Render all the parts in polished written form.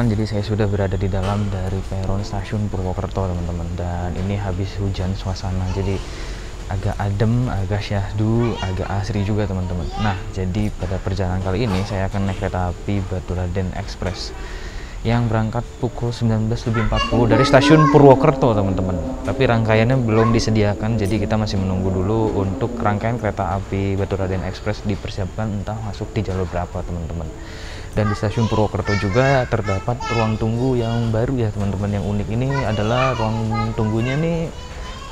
teman-teman, jadi saya sudah berada di dalam dari peron stasiun Purwokerto teman-teman, dan ini habis hujan suasana, jadi agak adem, agak syahdu, agak asri juga teman-teman. Nah, jadi pada perjalanan kali ini saya akan naik kereta api Baturaden Express yang berangkat pukul 19.40 dari stasiun Purwokerto teman-teman. Tapi rangkaiannya belum disediakan, jadi kita masih menunggu dulu untuk rangkaian kereta api Baturaden Express dipersiapkan entah masuk di jalur berapa teman-teman. Dan di stasiun Purwokerto juga terdapat ruang tunggu yang baru ya teman-teman. Yang unik ini adalah ruang tunggunya nih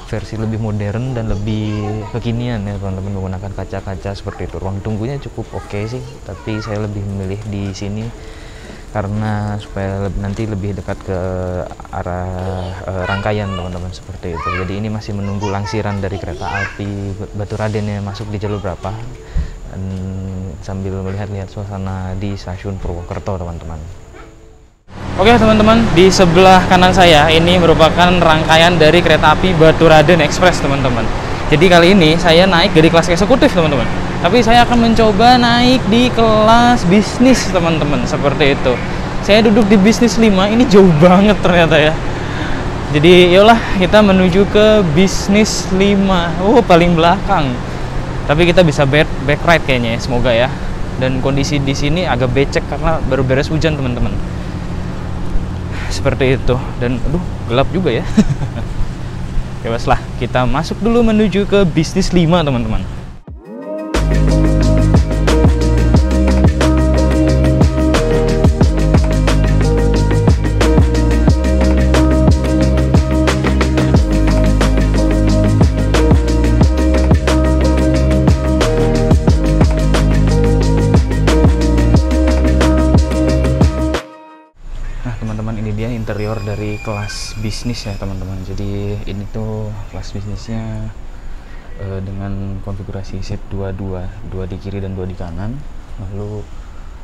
versi lebih modern dan lebih kekinian ya teman-teman, menggunakan kaca-kaca seperti itu. Ruang tunggunya cukup oke sih, tapi saya lebih memilih di sini karena supaya nanti lebih dekat ke arah rangkaian teman-teman, seperti itu. Jadi ini masih menunggu langsiran dari kereta api Baturaden yang masuk di jalur berapa, dan sambil melihat-lihat suasana di stasiun Purwokerto teman-teman. Oke teman-teman, di sebelah kanan saya ini merupakan rangkaian dari kereta api Baturaden Express teman-teman. Jadi kali ini saya naik dari kelas eksekutif teman-teman, tapi saya akan mencoba naik di kelas bisnis teman-teman, seperti itu. Saya duduk di bisnis 5, ini jauh banget ternyata ya. Jadi yolah kita menuju ke bisnis 5. Paling belakang. Tapi kita bisa back ride kayaknya ya, semoga ya. Dan kondisi di sini agak becek karena baru beres hujan teman-teman. Seperti itu. Dan aduh, gelap juga ya. Bebas lah, kita masuk dulu menuju ke bisnis 5 teman-teman. Interior dari kelas bisnis ya teman-teman. Jadi ini tuh kelas bisnisnya dengan konfigurasi seat 2 di kiri dan 2 di kanan. Lalu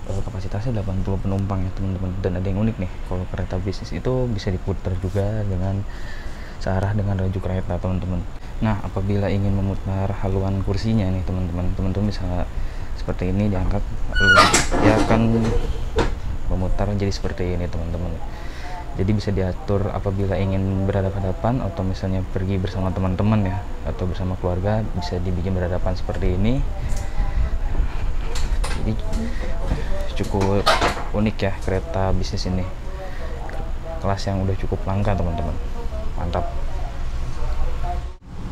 kapasitasnya 80 penumpang ya teman-teman. Dan ada yang unik nih, kalau kereta bisnis itu bisa diputar juga dengan searah dengan laju kereta teman-teman. Nah, apabila ingin memutar haluan kursinya nih teman-teman bisa seperti ini, diangkat lalu dia akan memutar jadi seperti ini teman-teman. Jadi bisa diatur apabila ingin berhadapan-hadapan atau misalnya pergi bersama teman-teman ya, atau bersama keluarga, bisa dibikin berhadapan seperti ini. Jadi cukup unik ya kereta bisnis ini. Kelas yang udah cukup langka teman-teman. Mantap.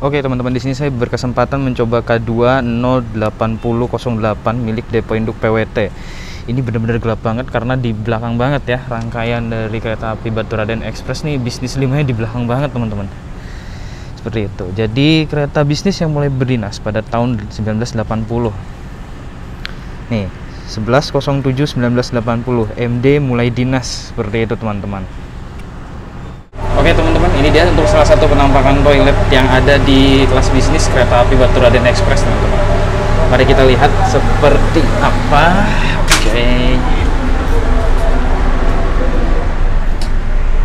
Oke teman-teman, di sini saya berkesempatan mencoba K2 08008 milik Depo Induk PWT. Ini benar-benar gelap banget karena di belakang banget ya rangkaian dari kereta api Baturaden Express nih, bisnis 5-nya di belakang banget teman-teman. Seperti itu. Jadi kereta bisnis yang mulai berdinas pada tahun 1980. Nih, 11.07.1980 MD mulai dinas, seperti itu teman-teman. Oke teman-teman, ini dia untuk salah satu penampakan toilet yang ada di kelas bisnis kereta api Baturaden Express teman-teman. Mari kita lihat seperti apa. Oke.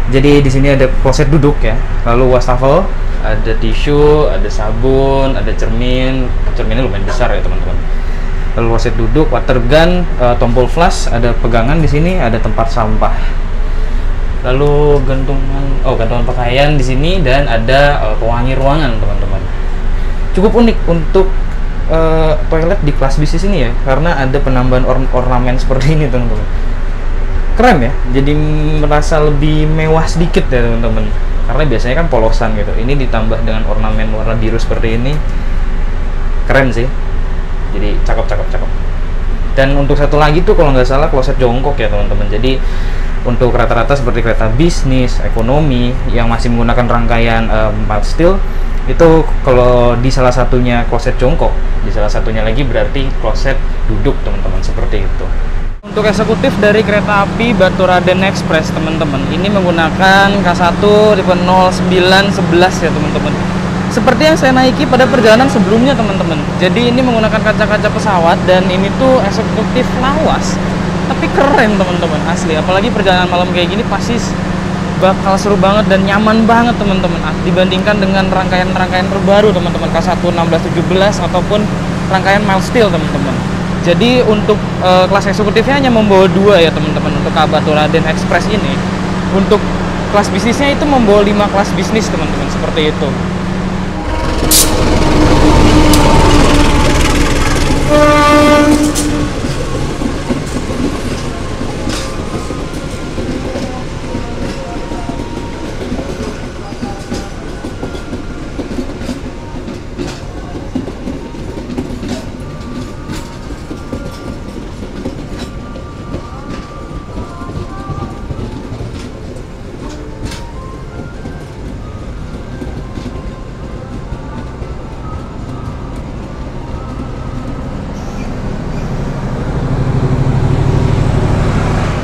Jadi di sini ada kloset duduk ya, lalu wastafel, ada tisu, ada sabun, ada cermin. Cerminnya lumayan besar ya teman-teman. Lalu kloset duduk, water gun, tombol flush, ada pegangan di sini, ada tempat sampah. Lalu gantungan pakaian di sini, dan ada pewangi ruangan teman-teman. Cukup unik untuk toilet di kelas bisnis ini ya, karena ada penambahan ornamen seperti ini teman-teman. Keren ya, jadi merasa lebih mewah sedikit ya teman-teman, karena biasanya kan polosan gitu, ini ditambah dengan ornamen warna biru seperti ini. Keren sih, jadi cakep. Dan untuk satu lagi tuh kalau nggak salah kloset jongkok ya teman-teman. Jadi untuk rata-rata seperti kereta bisnis, ekonomi yang masih menggunakan rangkaian mild steel, itu kalau di salah satunya kloset jongkok, di salah satunya lagi berarti kloset duduk teman-teman, seperti itu. Untuk eksekutif dari kereta api Baturaden Express teman-teman, ini menggunakan K1 tipe 0911 ya teman-teman. Seperti yang saya naiki pada perjalanan sebelumnya teman-teman. Jadi ini menggunakan kaca-kaca pesawat, dan ini tuh eksekutif lawas, tapi keren teman-teman, asli. Apalagi perjalanan malam kayak gini pasti bakal seru banget dan nyaman banget teman-teman, dibandingkan dengan rangkaian-rangkaian terbaru teman-teman, K1 1617 ataupun rangkaian mild steel teman-teman. Jadi untuk kelas eksekutifnya hanya membawa 2 ya teman-teman untuk Baturaden Express ini. Untuk kelas bisnisnya itu membawa 5 kelas bisnis teman-teman, seperti itu.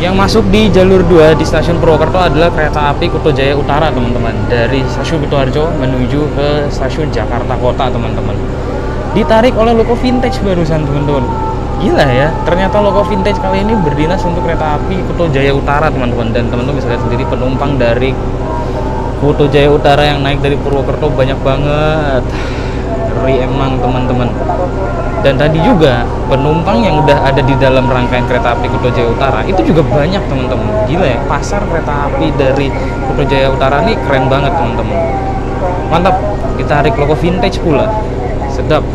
Yang masuk di jalur 2 di stasiun Purwokerto adalah kereta api Kuto Jaya Utara teman-teman, dari stasiun Kutoarjo menuju ke stasiun Jakarta Kota teman-teman. Ditarik oleh Loko Vintage barusan teman-teman. Gila ya, ternyata Loko Vintage kali ini berdinas untuk kereta api Kuto Jaya Utara teman-teman. Dan teman-teman bisa lihat sendiri penumpang dari Kuto Jaya Utara yang naik dari Purwokerto banyak banget. Ngeri emang teman-teman. Dan tadi juga penumpang yang udah ada di dalam rangkaian kereta api Kuto Jaya Utara itu juga banyak teman-teman. Gila ya, pasar kereta api dari Kuto Jaya Utara ini keren banget teman-teman. Mantap, ditarik Loko Vintage pula. Sedap.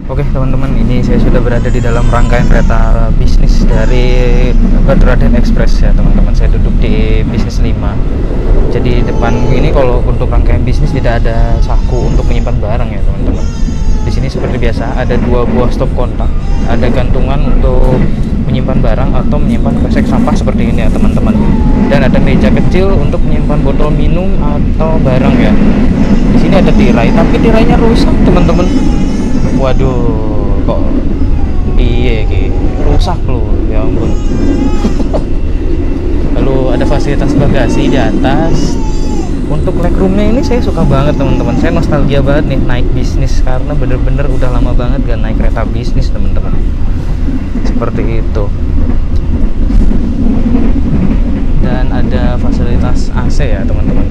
Oke teman-teman, ini saya sudah berada di dalam rangkaian kereta bisnis dari Baturaden Express ya teman-teman. Saya duduk di bisnis 5. Jadi depan ini kalau untuk rangkaian bisnis tidak ada saku untuk menyimpan barang ya teman-teman. Di sini seperti biasa ada 2 buah stop kontak, ada gantungan untuk menyimpan barang atau menyimpan kresek sampah seperti ini ya teman-teman. Dan ada meja kecil untuk menyimpan botol minum atau barang ya. Di sini ada tirai, tapi tirainya rusak teman-teman. Waduh, kok piye ki rusak loh, ya ampun. Lalu ada fasilitas bagasi di atas. Untuk legroomnya ini saya suka banget teman-teman. Saya nostalgia banget nih naik bisnis karena bener-bener udah lama banget gak naik kereta bisnis teman-teman. Seperti itu. Dan ada fasilitas AC ya teman-teman.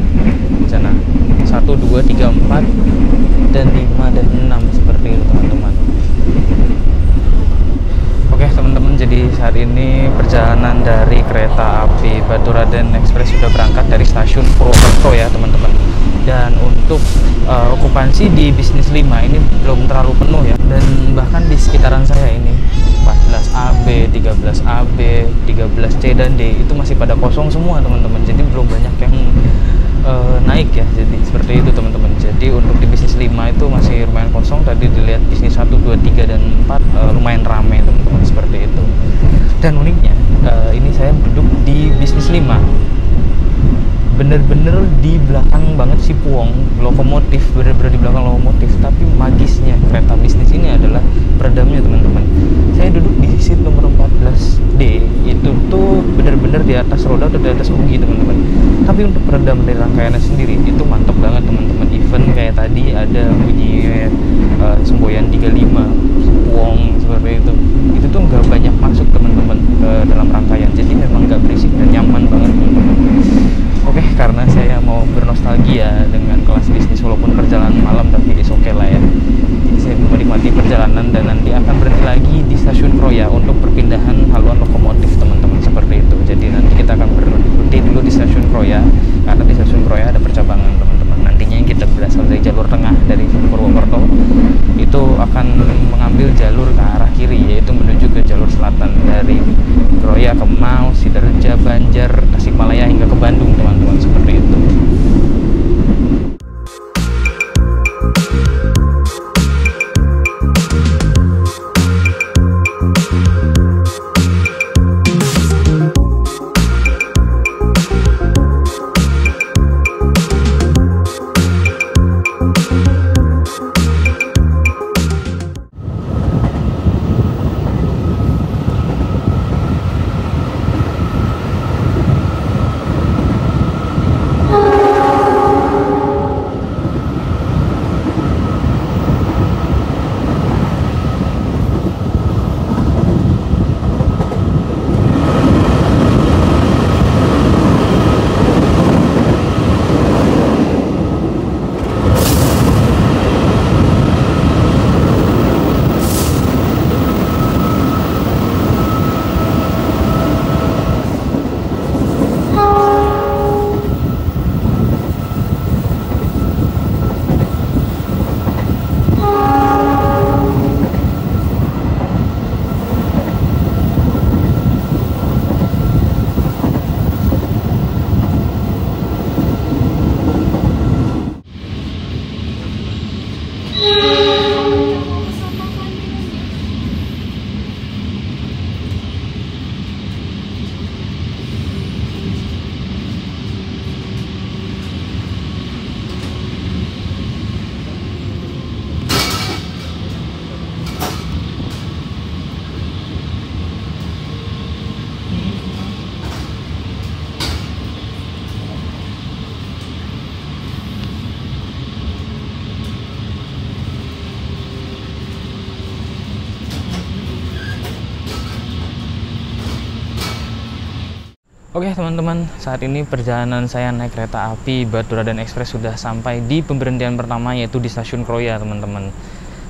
Di sana 1, 2, 3, 4 dan 5 dan 6 seperti itu teman-teman. Oke teman-teman, jadi saat ini perjalanan dari kereta api Baturaden Express sudah berangkat dari stasiun Purwokerto ya teman-teman. Dan untuk okupansi di bisnis 5 ini belum terlalu penuh ya. Dan bahkan di sekitaran saya ini 14AB, 13AB, 13C dan D itu masih pada kosong semua teman-teman. Jadi belum banyak yang naik ya, jadi seperti itu teman-teman. Jadi untuk di bisnis 5 itu masih lumayan kosong. Tadi dilihat bisnis 1, 2, 3 dan 4 lumayan ramai teman-teman, seperti itu. Dan uniknya ini saya duduk di bisnis 5 bener-bener di belakang banget si Puong lokomotif, bener-bener di belakang lokomotif. Tapi magisnya kereta bisnis ini adalah peredamnya teman-teman. Saya duduk di seat nomor 14D, itu tuh bener-bener di atas roda atau di atas bogi teman-teman. Tapi untuk peredam dari rangkaiannya sendiri itu mantap banget teman-teman. Even kayak tadi ada bunyi semboyan 35 Puong seperti itu tuh nggak banyak masuk teman-teman ke dalam rangkaian. Jadi memang nggak berisik dan nyaman banget teman-teman. Oke, karena saya mau bernostalgia dengan kelas bisnis walaupun perjalanan malam, tapi is oke lah ya. Saya menikmati perjalanan dan nanti akan berhenti lagi di stasiun Kroya untuk perpindahan haluan lokomotif teman-teman, seperti itu. Jadi nanti kita akan berhenti dulu di stasiun Kroya karena di stasiun Kroya ada percabangan teman-teman. Nantinya yang kita berasal dari jalur tengah dari Purwokerto itu akan mengambil jalur ke arah kiri, yaitu menuju ke jalur selatan dari Kroya ke Maus Oke teman-teman, saat ini perjalanan saya naik kereta api Baturaden Express sudah sampai di pemberhentian pertama, yaitu di Stasiun Kroya teman-teman.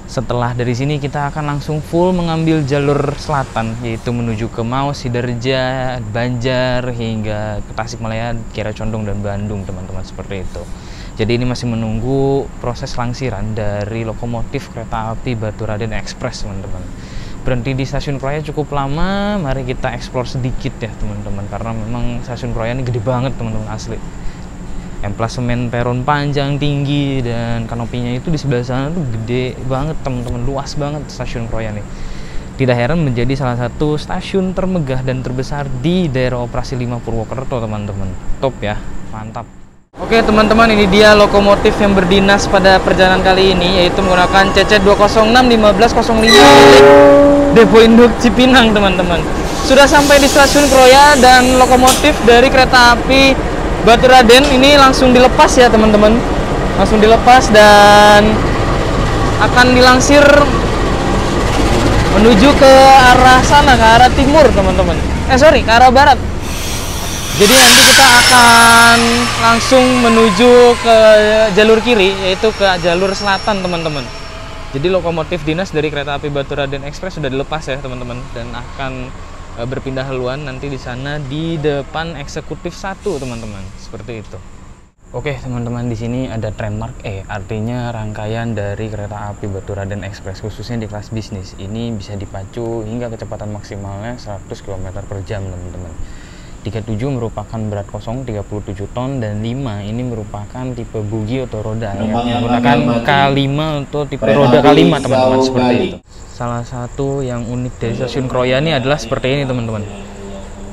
Setelah dari sini kita akan langsung full mengambil jalur selatan, yaitu menuju ke Maus, Sidoarjo, Banjar, hingga ke Tasikmalaya, Kiara Condong, dan Bandung teman-teman, seperti itu. Jadi ini masih menunggu proses langsiran dari lokomotif kereta api Baturaden Express teman-teman. Berhenti di Stasiun Kroya cukup lama, mari kita explore sedikit ya teman-teman, karena memang Stasiun Kroya ini gede banget teman-teman, asli. Emplasemen peron panjang, tinggi, dan kanopinya itu di sebelah sana tuh gede banget teman-teman, luas banget Stasiun Kroya nih. Tidak heran menjadi salah satu stasiun termegah dan terbesar di daerah operasi 5 Purwokerto teman-teman. Top ya, mantap. Oke teman-teman, ini dia lokomotif yang berdinas pada perjalanan kali ini, yaitu menggunakan CC 206-1505 Depo Induk Cipinang teman-teman. Sudah sampai di Stasiun Kroya dan lokomotif dari kereta api Baturaden ini langsung dilepas ya teman-teman. Langsung dilepas dan akan dilangsir menuju ke arah sana, ke arah timur teman-teman. Ke arah barat. Jadi nanti kita akan langsung menuju ke jalur kiri, yaitu ke jalur selatan teman-teman. Jadi lokomotif dinas dari kereta api Baturaden Express sudah dilepas ya teman-teman, dan akan berpindah haluan nanti di sana di depan eksekutif 1 teman-teman, seperti itu. Oke teman-teman, di sini ada trainmark E, artinya rangkaian dari kereta api Baturaden Express khususnya di kelas bisnis. Ini bisa dipacu hingga kecepatan maksimalnya 100 km per jam teman-teman. 37 merupakan berat kosong 37 ton, dan 5 ini merupakan tipe bugi atau roda yang menggunakan K5 atau tipe roda K5 teman-teman, seperti itu. Salah satu yang unik dari Stasiun Kroya ini adalah seperti ini teman-teman,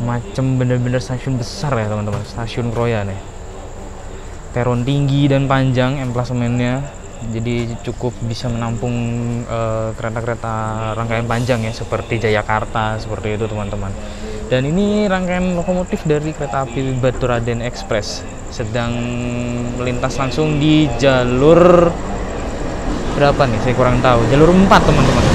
macam bener-bener stasiun besar ya teman-teman, Stasiun Kroya nih. Peron tinggi dan panjang emplasemennya, jadi cukup bisa menampung kereta-kereta rangkaian panjang ya, seperti Jayakarta, seperti itu teman-teman. Dan ini rangkaian lokomotif dari kereta api Baturaden Express sedang melintas langsung di jalur berapa nih, saya kurang tahu, jalur 4 teman-teman.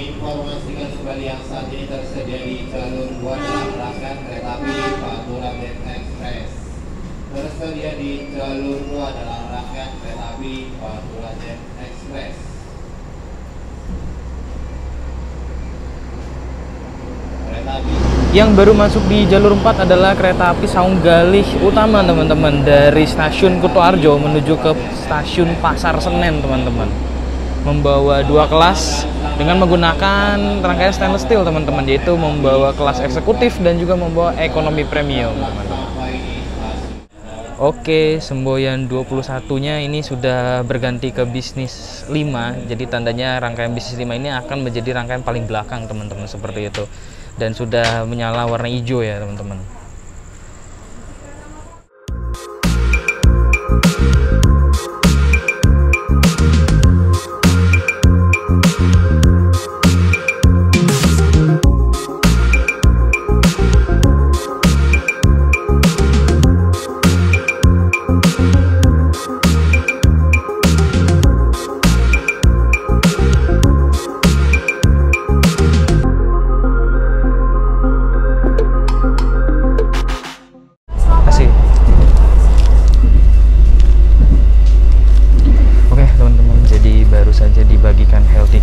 Informasikan kembali yang saat ini tersedia di jalur 2 dalam rangkaian kereta api Baturaden Express. Tersedia di jalur 2 dalam rangkaian kereta api Baturaden Express. Kereta api yang baru masuk di jalur 4 adalah kereta api Saung Galih Utama teman-teman, dari Stasiun Kutoarjo menuju ke Stasiun Pasar Senen teman-teman. Membawa 2 kelas dengan menggunakan rangkaian stainless steel teman-teman, yaitu membawa kelas eksekutif dan juga membawa ekonomi premium teman-teman. Oke, semboyan 21-nya ini sudah berganti ke bisnis 5. Jadi tandanya rangkaian bisnis 5 ini akan menjadi rangkaian paling belakang teman-teman, seperti itu. Dan sudah menyala warna hijau ya teman-teman.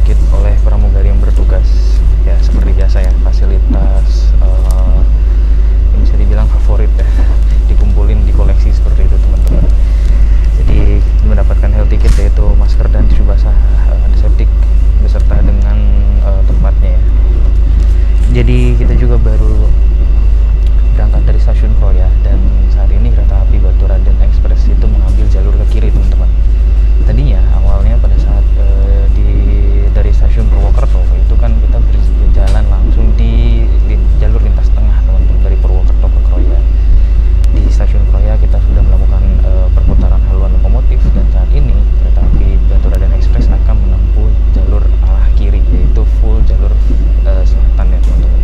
tiket oleh pramugari yang bertugas. Ya seperti biasa ya, fasilitas yang bisa dibilang favorit ya, dikumpulin di koleksi seperti itu teman-teman. Jadi mendapatkan health ticket, yaitu masker dan tisu basah antiseptik beserta dengan tempatnya ya. Jadi kita juga baru berangkat dari stasiun Kroya, dan saat ini kereta api Batu Raden Express itu mengambil jalur ke kiri teman-teman. Tadinya awalnya pada saat dari stasiun Purwokerto itu kan kita berjalan langsung di jalur lintas tengah teman-teman, dari Purwokerto ke Kroya. Di stasiun Kroya kita sudah melakukan perputaran haluan lokomotif, dan saat ini kereta api Batu Raden Express akan menempuh jalur arah kiri, yaitu full jalur selatan ya teman-teman.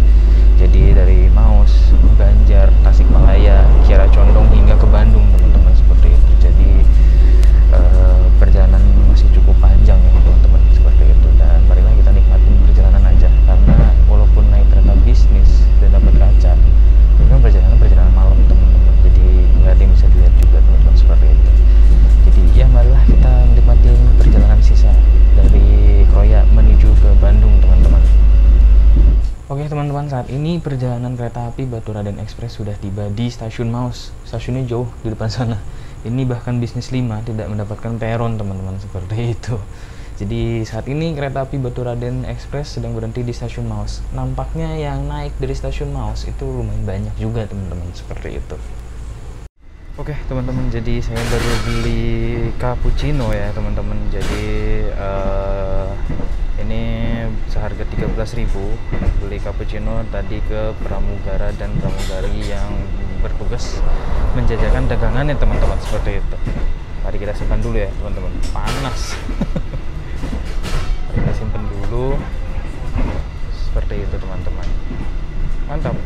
Jadi dari Maus, Banjar, Tasikmalaya, Kiara Condong hingga ke Bandung teman-teman, seperti itu. Jadi perjalanan masih cukup panjang ya teman-teman, seperti itu. Dan marilah kita nikmatin perjalanan aja, karena walaupun naik kereta bisnis dan dapat kaca, ini kan perjalanan malam teman-teman, jadi nggak ada yang bisa dilihat juga teman-teman, seperti itu. Jadi ya marilah kita nikmatin perjalanan sisa dari Kroya menuju ke Bandung teman-teman. Oke teman-teman, saat ini perjalanan kereta api Batu Raden Express sudah tiba di stasiun Maus. Stasiunnya jauh di depan sana. Ini bahkan bisnis 5 tidak mendapatkan peron teman-teman, seperti itu. Jadi saat ini kereta api Batu Raden Express sedang berhenti di stasiun Maus. Nampaknya yang naik dari stasiun Maus itu lumayan banyak juga teman-teman, seperti itu. Oke teman-teman, jadi saya baru beli cappuccino ya teman-teman. Jadi ini seharga 13.000. Beli cappuccino tadi ke pramugara dan pramugari yang bertugas menjajakan dagangannya teman-teman, seperti itu. Mari kita simpan dulu ya teman-teman, panas. Mari kita simpan dulu, seperti itu teman-teman. Mantap.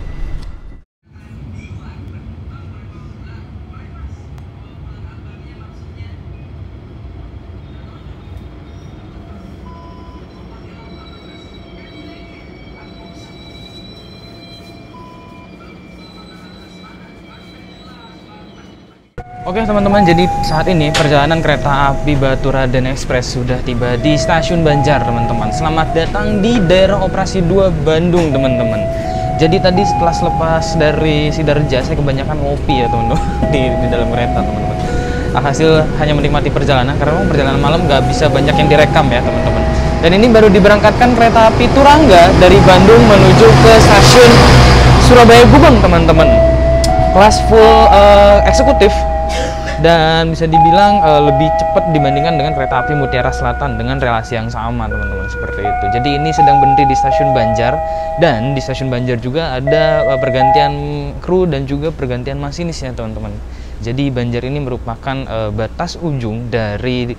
Oke teman-teman, jadi saat ini perjalanan kereta api Batu Raden Express sudah tiba di stasiun Banjar teman-teman. Selamat datang di daerah operasi 2 Bandung teman-teman. Jadi tadi setelah selepas dari Sidarja, saya kebanyakan ngopi ya teman-teman di dalam kereta teman-teman. Hasil hanya menikmati perjalanan, karena memang perjalanan malam nggak bisa banyak yang direkam ya teman-teman. Dan ini baru diberangkatkan kereta api Turangga dari Bandung menuju ke stasiun Surabaya Gubeng teman-teman. Kelas full eksekutif, dan bisa dibilang lebih cepat dibandingkan dengan kereta api Mutiara Selatan dengan relasi yang sama teman-teman, seperti itu. Jadi ini sedang berhenti di stasiun Banjar, dan di stasiun Banjar juga ada pergantian kru dan juga pergantian masinis ya teman-teman. Jadi Banjar ini merupakan batas ujung dari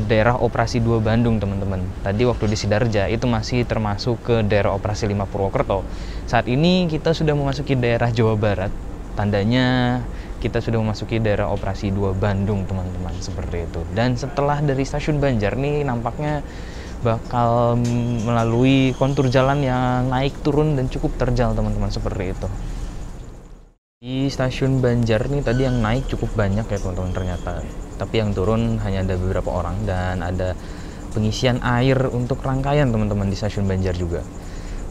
daerah operasi 2 Bandung teman-teman. Tadi waktu di Sidarja itu masih termasuk ke daerah operasi 5 Purwokerto. Saat ini kita sudah memasuki daerah Jawa Barat, tandanya kita sudah memasuki daerah operasi 2 Bandung teman-teman, seperti itu. Dan setelah dari stasiun Banjar nih nampaknya bakal melalui kontur jalan yang naik turun dan cukup terjal teman-teman, seperti itu. Di stasiun Banjar nih tadi yang naik cukup banyak ya teman-teman ternyata, tapi yang turun hanya ada beberapa orang, dan ada pengisian air untuk rangkaian teman-teman di stasiun Banjar juga.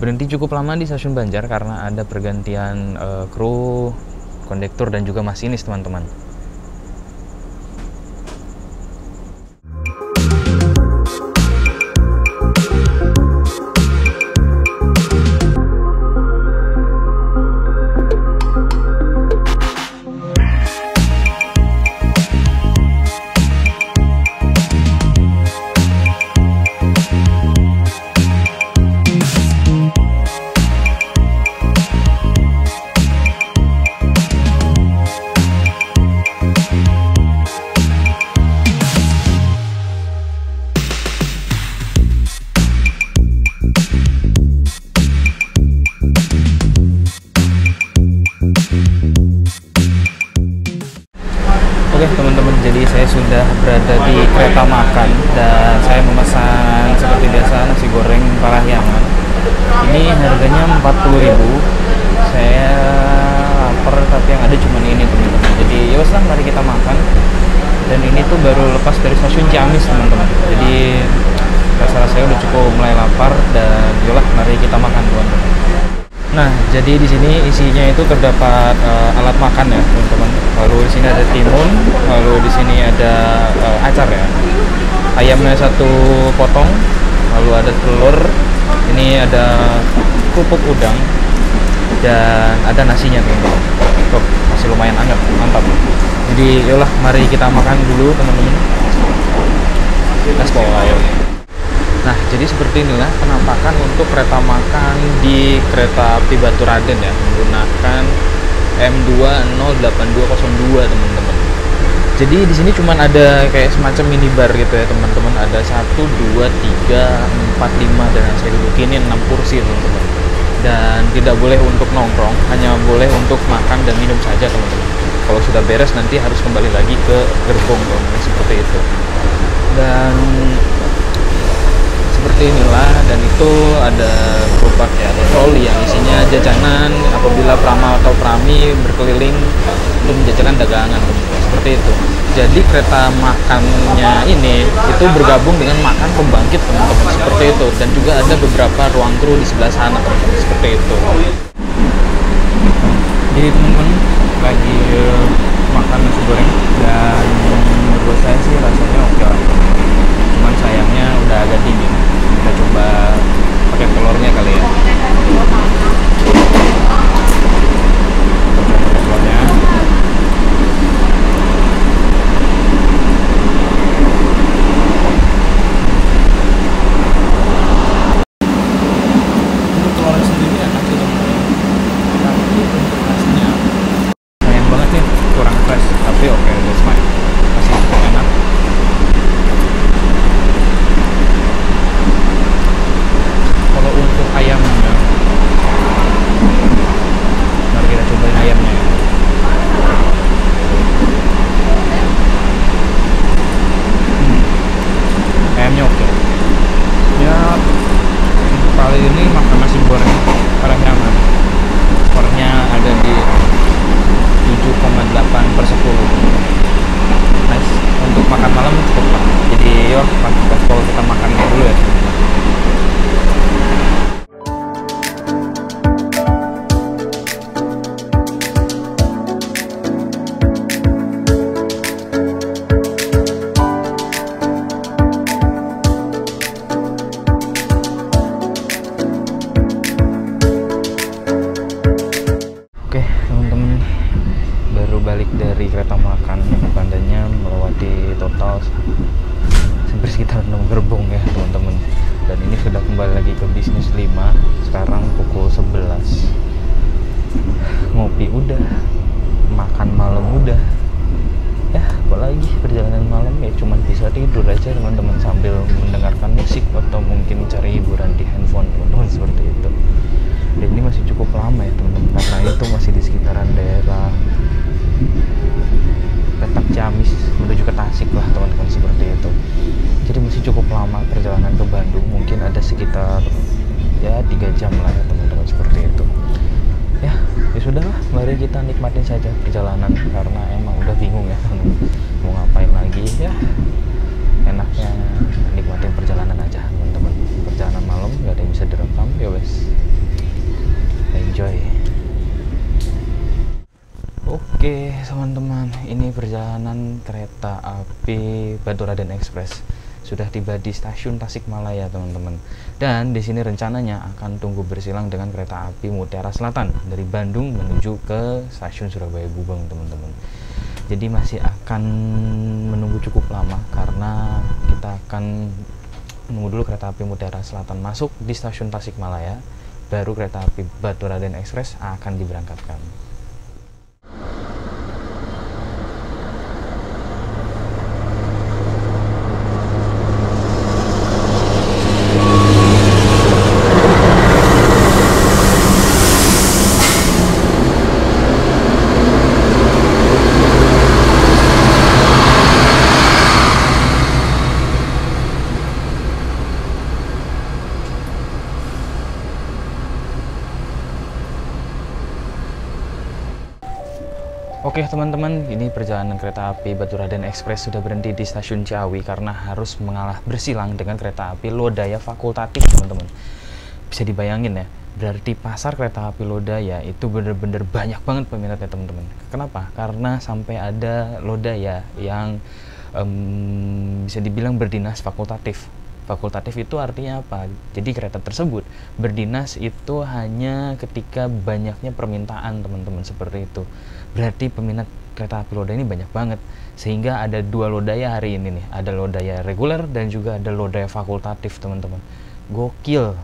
Berhenti cukup lama di stasiun Banjar karena ada pergantian kru, kondektur dan juga masinis teman-teman. Teman-teman, jadi saya sudah berada di kereta makan dan saya memesan seperti biasa nasi goreng Parahyangan. Ini harganya 40.000. Saya lapar tapi yang ada cuma ini teman-teman. Jadi ya wes lah, mari kita makan. Dan ini tuh baru lepas dari stasiun Ciamis teman-teman. Jadi Rasa-rasanya udah cukup mulai lapar dan yolah mari kita makan teman-teman. Nah, jadi di sini isinya itu terdapat alat makan ya teman-teman. Lalu di sini ada timun, lalu di sini ada acar ya. Ayamnya 1 potong, lalu ada telur, ini ada kerupuk udang, dan ada nasinya teman-teman. Tuh, masih lumayan hangat, mantap. Jadi yolah mari kita makan dulu teman-teman. Let's go, ayo. Nah, jadi seperti inilah penampakan untuk kereta makan di kereta api Baturaden ya, menggunakan M2 08202 teman-teman. Jadi di sini cuman ada kayak semacam minibar gitu ya teman-teman. Ada 1, 2, 3, 4, 5 dan saya duduki ini 6 kursi teman-teman. Dan tidak boleh untuk nongkrong, hanya boleh untuk makan dan minum saja teman-teman. Kalau sudah beres nanti harus kembali lagi ke gerbong teman-teman, seperti itu. Dan seperti inilah, dan itu ada gerobak ya, ada troli yang isinya jajanan apabila prama atau prami berkeliling untuk menjajakan dagangan seperti itu. Jadi kereta makannya ini itu bergabung dengan makan pembangkit teman-teman, seperti itu. Dan juga ada beberapa ruang kru di sebelah sana teman-teman, seperti itu. Jadi teman-teman lagi makan nasi goreng dan menurut saya sih rasanya oke lah. Cuman sayangnya udah agak dingin. Kita coba pakai telurnya kali ya. Telurnya. Ini telurnya sendiri enak sih teman-teman. Tapi untuk nasinya sayang banget nih, kurang fresh. Tapi oke, that's fine. Masih cukup enak. Kalau untuk ayamnya, mari kita cobain ayamnya ya. Ayamnya oke. Ya, untuk kali ini makan nasi goreng Parahyangan. Skornya ada di 7,8/10. Nice. Untuk makan malam cukup lah. Jadi yuk, kalau kita makan dulu ya. Balik dari kereta makan yang pandanya melewati total hampir sekitar 6 gerbong ya teman-teman. Dan ini sudah kembali lagi ke bisnis 5. Sekarang pukul 11. Ngopi udah, makan malam udah. Ya apalagi perjalanan malam ya cuman bisa tidur aja teman-teman sambil mendengarkan musik atau mungkin cari hiburan di handphone teman-teman, seperti itu. Dan ini masih cukup lama ya teman-teman, karena itu masih di sekitaran daerah Petak Ciamis menuju ke Tasik lah teman-teman, seperti itu. Jadi masih cukup lama perjalanan ke Bandung, mungkin ada sekitar ya 3 jam lah ya teman-teman, seperti itu. Ya sudahlah, mari kita nikmatin saja perjalanan karena emang udah bingung ya mau ngapain lagi. Ya enaknya nikmatin perjalanan aja teman-teman. Perjalanan malam gak ada yang bisa direkam ya wes, enjoy. Oke teman-teman, ini perjalanan kereta api Baturaden Express sudah tiba di stasiun Tasikmalaya teman-teman. Dan di sini rencananya akan tunggu bersilang dengan kereta api Mutiara Selatan dari Bandung menuju ke stasiun Surabaya Gubeng teman-teman. Jadi masih akan menunggu cukup lama karena kita akan menunggu dulu kereta api Mutiara Selatan masuk di stasiun Tasikmalaya, baru kereta api Baturaden Express akan diberangkatkan. Oke teman-teman, ini perjalanan kereta api Baturaden Express sudah berhenti di stasiun Ciawi karena harus mengalah bersilang dengan kereta api Lodaya fakultatif teman-teman. Bisa dibayangin ya, berarti pasar kereta api Lodaya itu bener-bener banyak banget peminatnya teman-teman. Kenapa? Karena sampai ada Lodaya yang bisa dibilang berdinas fakultatif. Fakultatif itu artinya apa? Jadi kereta tersebut berdinas itu hanya ketika banyaknya permintaan teman-teman, seperti itu. Berarti peminat kereta api Lodaya ini banyak banget, sehingga ada 2 Lodaya hari ini nih. Ada Lodaya reguler dan juga ada Lodaya fakultatif teman-teman. Gokil.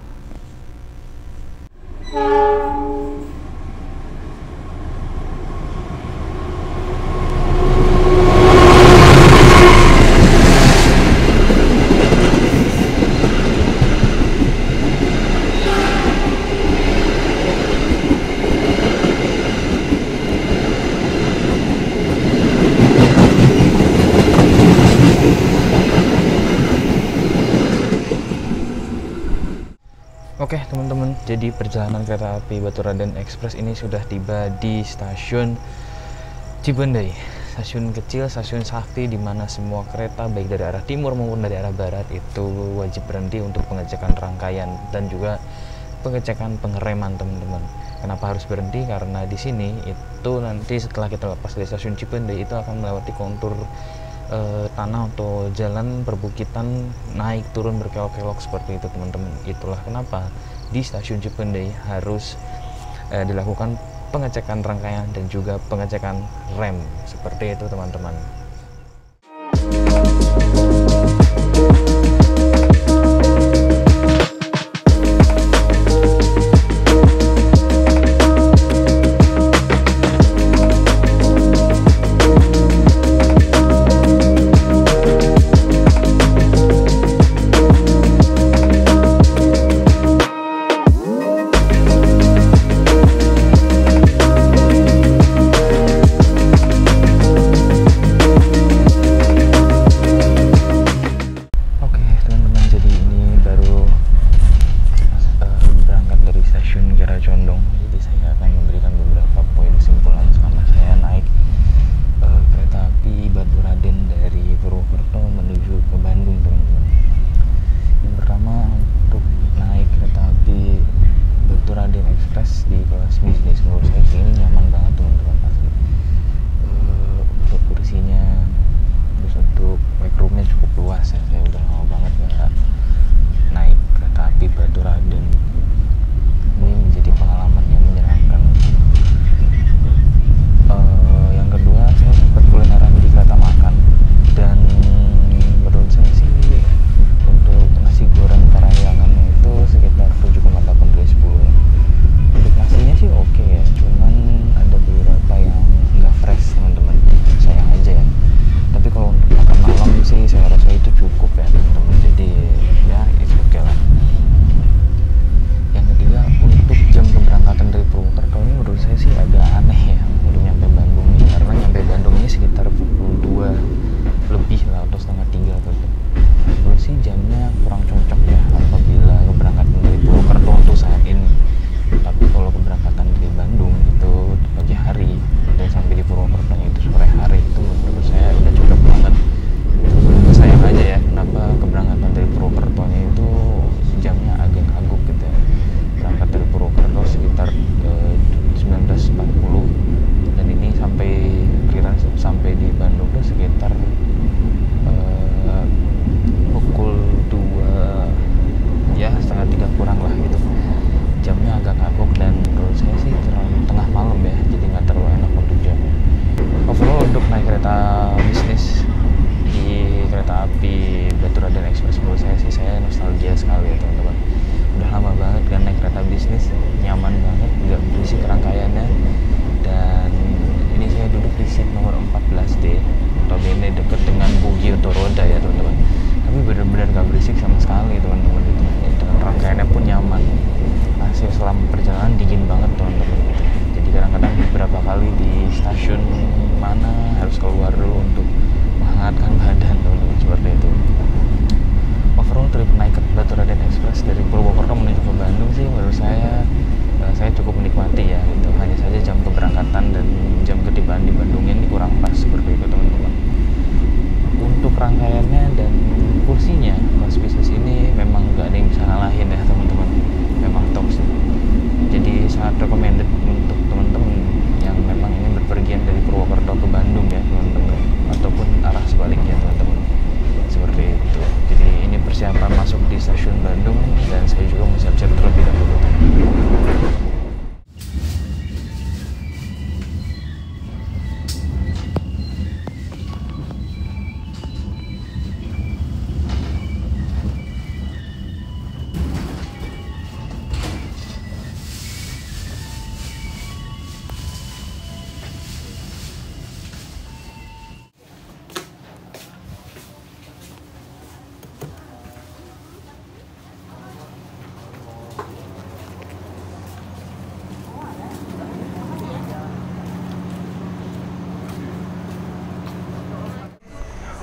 Oke teman-teman, jadi perjalanan kereta api Baturaden Express ini sudah tiba di stasiun Cipendei, stasiun kecil, stasiun sakti, di mana semua kereta baik dari arah timur maupun dari arah barat itu wajib berhenti untuk pengecekan rangkaian dan juga pengecekan pengereman teman-teman. Kenapa harus berhenti? Karena di sini itu nanti setelah kita lepas dari stasiun Cipendei itu akan melewati kontur tanah atau jalan perbukitan naik turun berkelok-kelok seperti itu teman-teman. Itulah kenapa di stasiun Cipendei harus dilakukan pengecekan rangkaian dan juga pengecekan rem seperti itu teman-teman.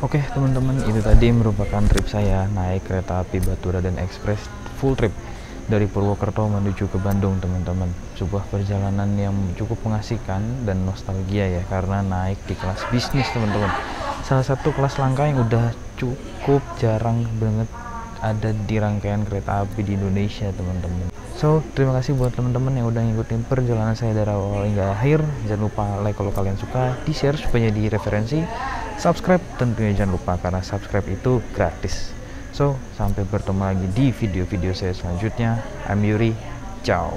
Oke teman-teman, itu tadi merupakan trip saya naik kereta api Baturaden Express full trip dari Purwokerto menuju ke Bandung teman-teman. Sebuah perjalanan yang cukup mengasihkan dan nostalgia ya, karena naik di kelas bisnis teman-teman. Salah satu kelas langka yang udah cukup jarang banget ada di rangkaian kereta api di Indonesia teman-teman. So, terima kasih buat teman-teman yang udah ngikutin perjalanan saya dari awal hingga akhir. Jangan lupa like kalau kalian suka, di-share supaya jadi referensi, subscribe tentunya jangan lupa karena subscribe itu gratis. So, sampai bertemu lagi di video-video saya selanjutnya. I'm Yuri, ciao.